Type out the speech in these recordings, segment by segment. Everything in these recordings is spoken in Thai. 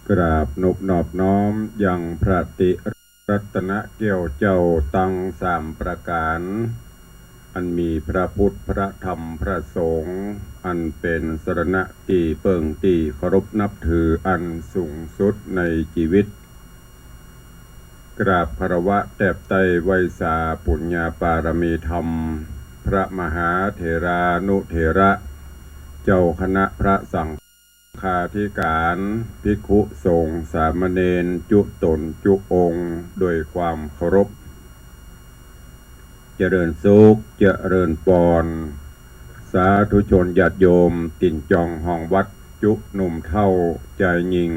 กราบนบนอบน้อมยังพระติรัตนเกี่ยวเจ้าตั้งสามประการอันมีพระพุทธพระธรรมพระสงฆ์อันเป็นสรณะที่เปิ่งที่เคารพนับถืออันสูงสุดในชีวิตกราบคารวะแตบไตไวยสาปุญญาปารมีธรรมพระมหาเถรานุเถระเจ้าคณะพระสังฆาธิการภิกขุสงฆ์สามเณรจุตนจุองค์โดยความเคารพเจริญสุขเจริญปอนสาธุชนญาติโยมติ่นจองห้องวัดจุหนุ่มเท่าใจยิง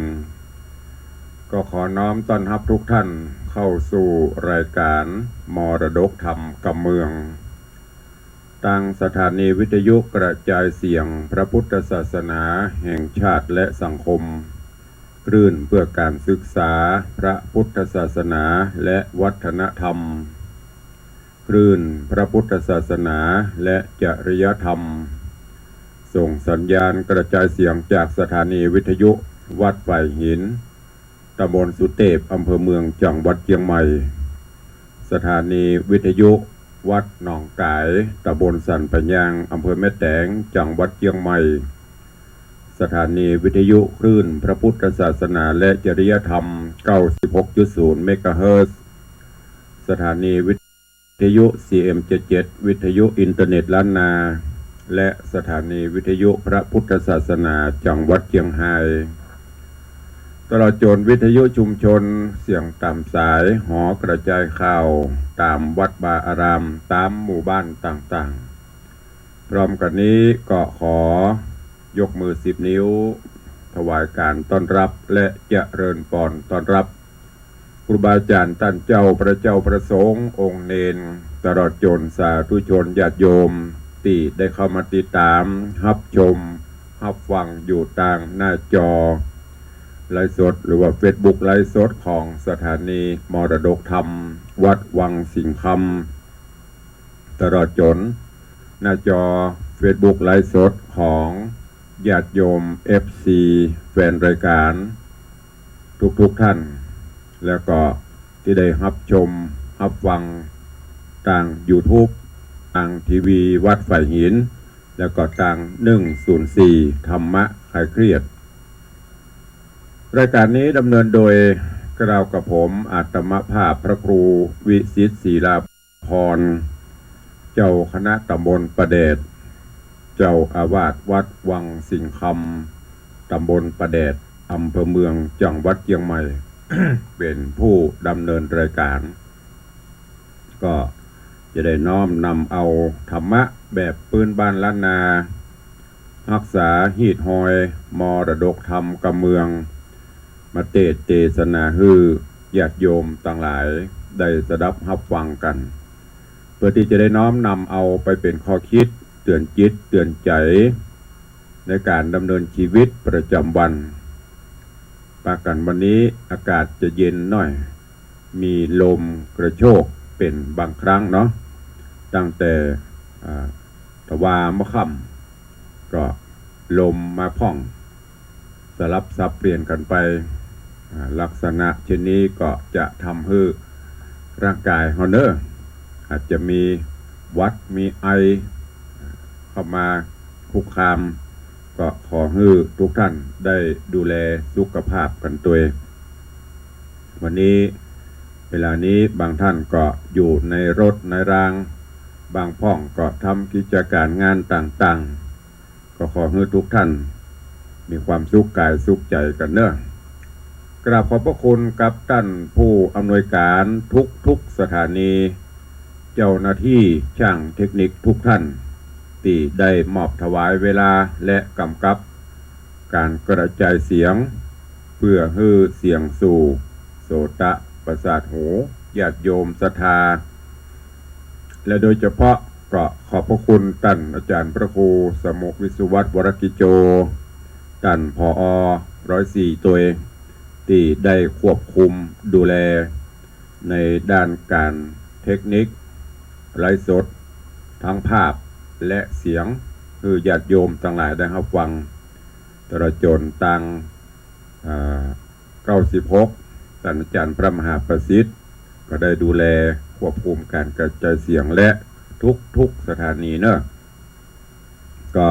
ก็ขอน้อมต้อนรับทุกท่านเข้าสู่รายการมรดกธรรมกับเมืองตั้งสถานีวิทยุกระจายเสียงพระพุทธศาสนาแห่งชาติและสังคมคลื่นเพื่อการศึกษาพระพุทธศาสนาและวัฒนธรรมคลื่นพระพุทธศาสนาและจริยธรรมส่งสัญญาณกระจายเสียงจากสถานีวิทยุวัดฝ่ายหินตำบลสุเทพอำเภอเมืองจังหวัดเชียงใหม่สถานีวิทยุวัดหนองกายตำบลสันปะยางอำเภอแม่แตงจังหวัดเชียงใหม่สถานีวิทยุคลื่นพระพุทธศาสนาและจริยธรรม 96.0 เมกะเฮิรตซ์สถานีวิทยุ CM77 วิทยุอินเทอร์เน็ตล้านนาและสถานีวิทยุพระพุทธศาสนาจังหวัดเชียงรายตลอดจนวิทยุชุมชนเสียงตามสายหอกระจายข่าวตามวัดบาอารามตามหมู่บ้านต่างๆพร้อมกันนี้ก็ขอยกมือ10 นิ้วถวายการต้อนรับและเจริญพรต้อนรับครูบาอาจารย์ท่านเจ้าพระสงฆ์องค์เนนตลอดจนสาธุชนญาติโยมที่ได้เข้ามาติดตามรับชมรับฟังอยู่ทางหน้าจอไลฟ์สดหรือว่า Facebook ไลฟ์สดของสถานีมรดกธรรมวัดวังสิงห์คำตลอดจนหน้าจอ Facebook ไลฟ์สดของญาติโยม FC แฟนรายการทุกท่านแล้วก็ที่ได้รับชมรับฟังทาง YouTube ทางทีวีวัดฝ่ายหินแล้วก็ทาง104ธรรมะคลายเครียดรายการนี้ดำเนินโดยกล่าวกับผมอาตมภาพพระครูวิสิตศิลาพรเจ้าคณะตำบลประเดชเจ้าอาวาสวัดวังสิงห์คำตำบลประเดชอำเภอเมืองจังหวัดเชียงใหม่ เป็นผู้ดำเนินรายการก็จะได้น้อมนำเอาธรรมะแบบปืนบ้านล้านนารักษาหีดหอยมรดกธรรมกับเมืองมาเทศนาฮือญาติโยมต่างหลายได้สดับรับฟังกันเพื่อที่จะได้น้อมนำเอาไปเป็นข้อคิดเตือนจิตเตือนใจในการดำเนินชีวิตประจำวันปากันวันนี้อากาศจะเย็นหน่อยมีลมกระโชกเป็นบางครั้งเนาะตั้งแต่ตะวันมะค่ำก็ลมมาพ่องสลับซับเปลี่ยนกันไปลักษณะเช่นนี้ก็จะทำให้ร่างกายเราเนอะอาจจะมีหวัดมีไอเข้ามาคุกคามก็ขอให้ทุกท่านได้ดูแลสุขภาพกันตัวเองวันนี้เวลานี้บางท่านก็อยู่ในรถในรางบางพ่องก็ทำกิจการงานต่างๆก็ขอให้ทุกท่านมีความสุขกายสุขใจกันเนอะกราบขอบพระคุณกับท่านผู้อำนวยการทุกสถานีเจ้าหน้าที่ช่างเทคนิคทุกท่านที่ได้มอบถวายเวลาและกำกับการกระจายเสียงเพื่อให้เสียงสู่โสตประสาทหูญาติโยมศรัทธาและโดยเฉพาะก็ขอบพระคุณท่านอาจารย์พระครูสมุวิสุวัฒน์วรกิจโจท่านผอ104ตัวเองที่ได้ควบคุมดูแลในด้านการเทคนิคไลฟ์สดทั้งภาพและเสียงคือญาติโยมต่างหลายได้รับฟังตลอดจนต่าง 2596ท่านอาจารย์พระมหาประสิทธิ์ก็ได้ดูแลควบคุมการกระจายเสียงและทุกสถานีเนอะก็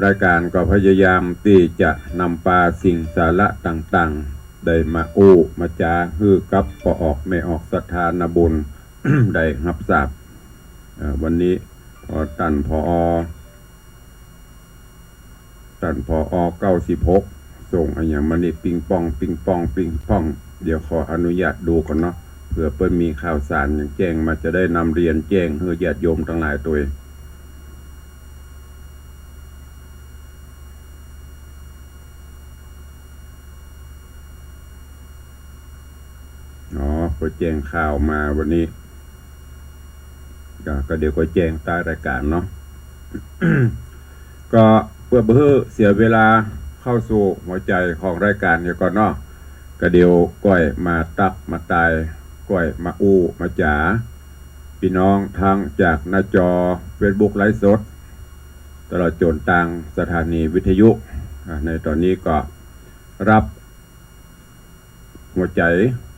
รายการก็พยายามที่จะนำปาสิ่งสาระต่างๆได้มามาจาฮือกับพอออกไม่ออกสถานบุญ ได้รับทราบวันนี้พอท่านพอ96ส่งอะไรอย่างมันนี่ปิงปองเดี๋ยวขออนุญาตดูก่อนเนาะเผื่อเปิ้นมีข่าวสารอย่างแจ้งมาจะได้นำเรียนแจ้งให้ญาติโยมทั้งหลายตัวเพื่อแจ้งข่าวมาวันนี้ก็เดี๋ยวก็แจ้งใต้รายการเนาะ ก็เพื่อเพื่อเสียเวลาเข้าสู่หัวใจของรายการเดี๋ยวก่อนเนาะก็เดี๋ยวก้อยมาตักมาตายก้อยมามาจ๋าพี่น้องทางจากหน้าจอ Facebook ไลฟ์สดตลอดจนต่างสถานีวิทยุในตอนนี้ก็รับหัวใจ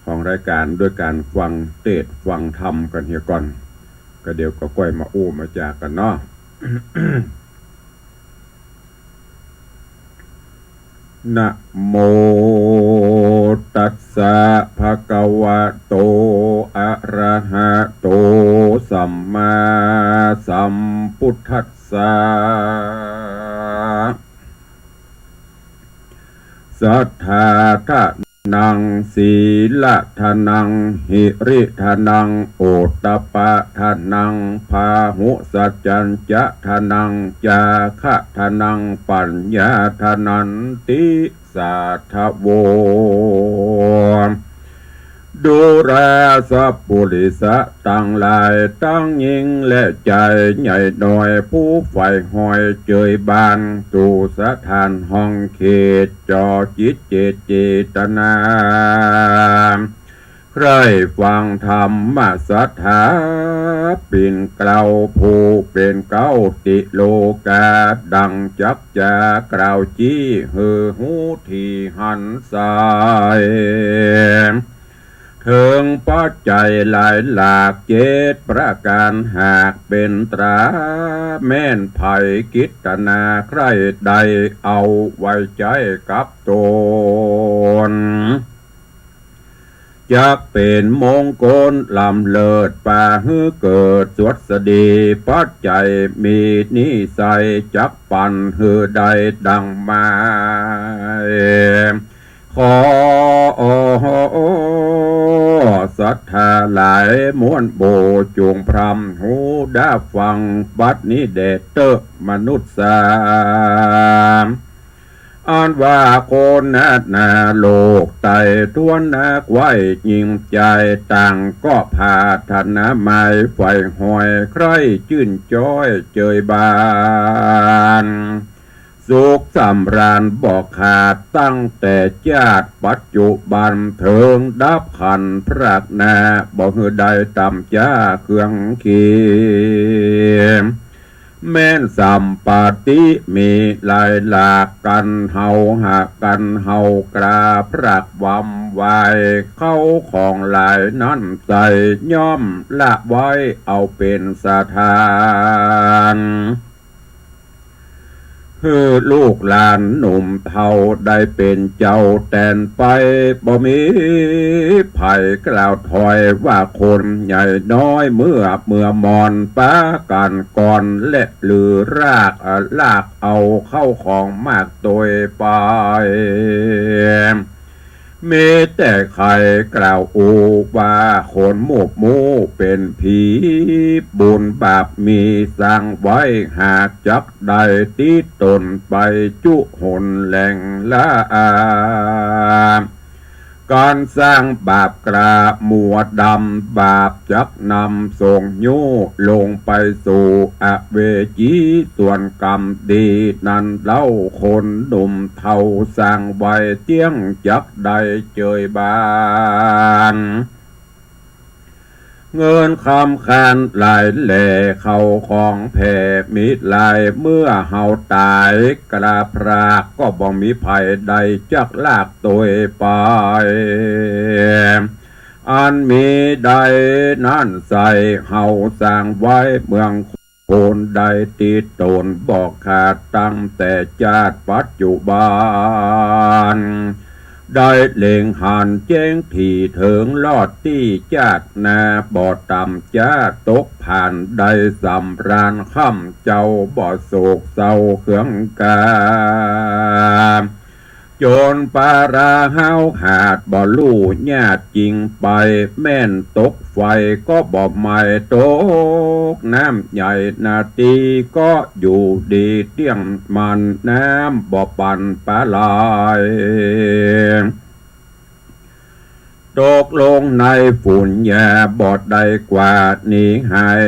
ของรายการด้วยการฟังเทศน์ฟังธรรมกันเฮียก่อนก็เดี๋ยวก็ก้อยมามาจากกันเนาะ นะโมตัสสะภะคะวะโตอะระหะโตสัมมาสัมพุทธัสสะสัทธาทะนังศีลทานังหิริทานังโอตตปะทานังพาหุสัจจัญจะทานังจาคะทานังปัญญาทานันติสัทธโวดูแลสัพพุริสะตั้งหลายตั้งยิงและใจใหญ่น้อยผู้ใฝ่หอยเจยบานตูสถานห้องเขตจอจิตเจตนาใครฟังธรรมศรัทธาปิ่นเกล่าผู้เป็นเก้าติโลกาดังจักจากล่าวจี้หือหูทีหันสายถึงปัจจัยหลายหลาก7ประการหากเป็นตราแม่นไผ่กิตนาใครใดเอาไว้ใจกับตนจะเป็นมงคลลำเลิศป่าฮือเกิดสวดสดีปัจจัยมีนิสัยจักปันฮือใดดังมาขอศรัทธาหลายม้วนโบจงพรำหูได้ฟังบัดนี้เดชเตอมนุษย์สามอันว่าคนนาโลกไต่ทวนนักไว้ยิ่งใจต่างก็พาธนาไม้ไฟหอยใครชื่นจ้อยเจยบานสุขสำราญบอกขาดตั้งแต่ชาติปัจจุบันเถิงดับขันพระนาบอกหือใดต่ำจ้าเครื่องเคียมแม่นสัมปติมีหลายหลากกันเฮาหากกันเฮากราพระวำไว้เข้าของหลายนั้นใส่ย่อมละไว้เอาเป็นสถานคือลูกหลานหนุ่มเฒ่าได้เป็นเจ้าแตนไปบ่มีไผ่กล่าวถอยว่าคนใหญ่น้อยเมื่อมอนป้ากันก่อนและหรือลากเอาเข้าของมากโดยไปมีแต่ใครกล่าวว่าคนหมูเป็นผีบุญบาปมีสร้างไว้หากจักได้ติดตนไปจุหนแหล่งละการสร้างบาปกระมัวดำบาปจักนำส่งโยลงไปสู่อเวจีส่วนกรรมดีนั้นเล่าคนหนุ่มเท่าสร้างไว้เตี้ยงจักได้เจยบาน เงินคำคานหลายแหล่เขาของแผ่มิดลายเมื่อเฮาตายกระพรากก็บ่มีภัยใดจักลากตัวไปอันมีใดนั่นใส่เฮาสร้างไว้เมืองโคนใดติดตนบอกขาดตั้งแต่ชาติปัจจุบันได้เล็งหันเจ้งที่ถึงลอดที่จากนาบ่อต่ำจ้าตกผ่านได้สำราญค่ำเจ้าบ่อโศกเศร้าเขืองกาโจรปาราเฮาหาดบ่ลู่ญาติจริงไปแม่นตกไฟก็บ่ไม่ตกน้ำใหญ่นาตีก็อยู่ดีเตี้ยงมันน้ำบ่ปั่นปลาลายตกลงในฝุ่นแย่บอดใดกว่าหนีหาย